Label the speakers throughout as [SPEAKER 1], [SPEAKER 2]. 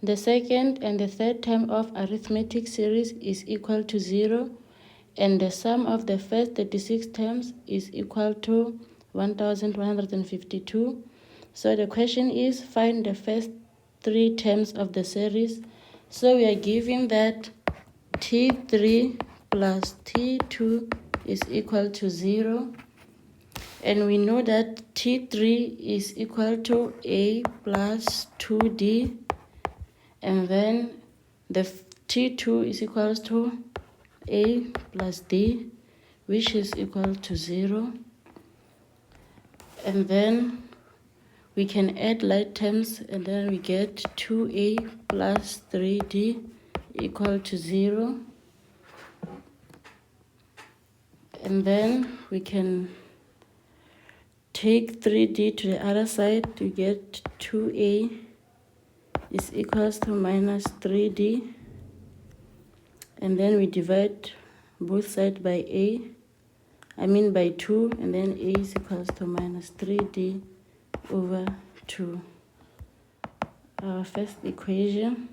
[SPEAKER 1] The second and the third term of arithmetic series is equal to 0, and the sum of the first 36 terms is equal to 1152. So the question is, find the first 3 terms of the series. So we are given that T3 plus T2 is equal to 0. And we know that T3 is equal to A plus 2D. And then the T2 is equal to A plus D, which is equal to 0. And then we can add like terms, and then we get 2A plus 3D equal to 0. And then we can take 3D to the other side to get 2A is equals to minus 3D. And then we divide both sides by by 2, and then A is equals to minus 3D over 2. Our first equation.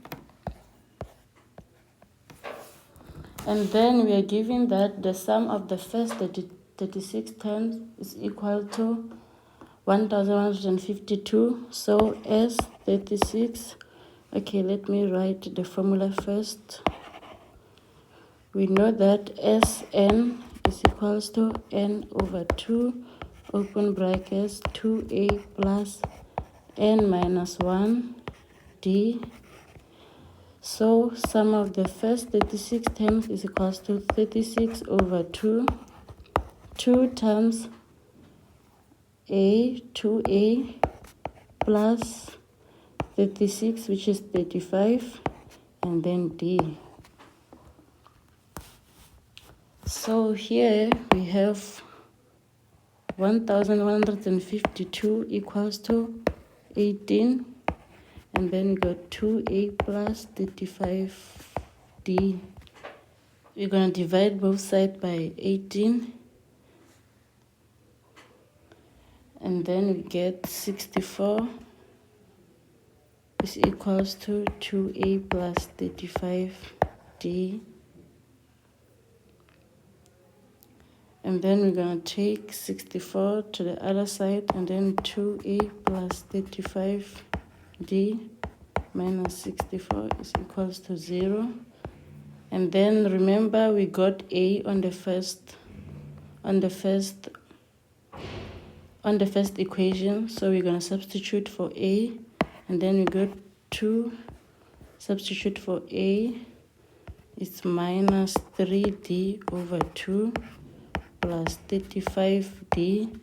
[SPEAKER 1] And then we are given that the sum of the first 36 terms is equal to 1152. So S 36. Okay, let me write the formula first. We know that Sn is equals to n over 2, open brackets, 2a plus n minus 1 d. So sum of the first 36 terms is equals to 36 over 2. 2 times a, 2a plus 36, which is 35, and then d. So here we have 1152 equals to 18, and then we got 2a plus 35d. We're going to divide both sides by 18, and then we get 64 is equals to 2a plus 35d. And then we're going to take 64 to the other side, and then 2a plus 35d minus 64 is equals to 0. And then remember we got a on the first equation, so we're going to substitute for a, and then we got 2, substitute for a, it's minus 3d over 2 plus 35d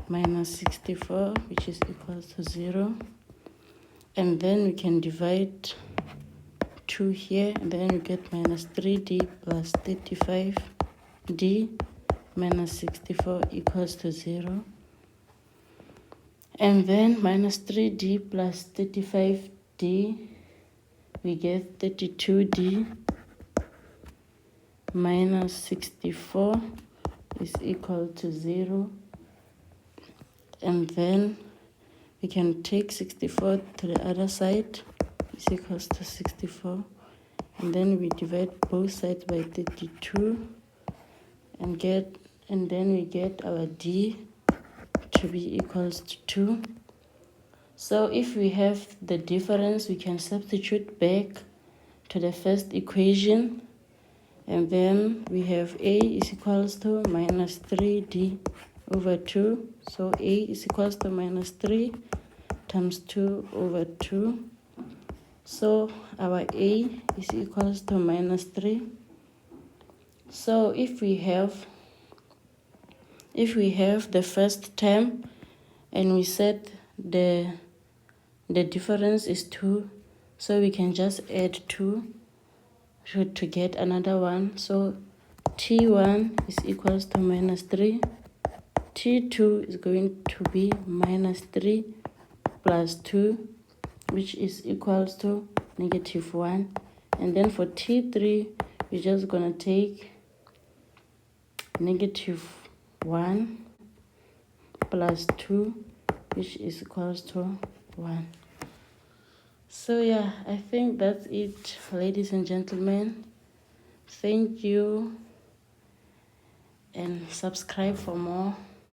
[SPEAKER 1] minus 64, which is equal to 0. And then we can divide 2 here, and then we get minus 3d plus 35d minus 64 equals to 0. And then minus 3d plus 35d, we get 32d minus 64 is equal to 0. And then we can take 64 to the other side, is equals to 64. And then we divide both sides by 32 and then we get our d to be equals to 2. So if we have the difference, we can substitute back to the first equation, and then we have a is equals to minus 3d over 2. So a is equals to minus 3 times 2 over 2. So our a is equals to minus 3. So if we have the first term and we said the difference is 2, so we can just add 2 to get another one. So T1 is equals to minus 3. T2 is going to be minus 3 plus 2, which is equals to negative 1. And then for T3, we're just going to take negative 1 plus 2, which is equals to 1. So yeah, I think that's it, ladies and gentlemen. Thank you, and subscribe for more.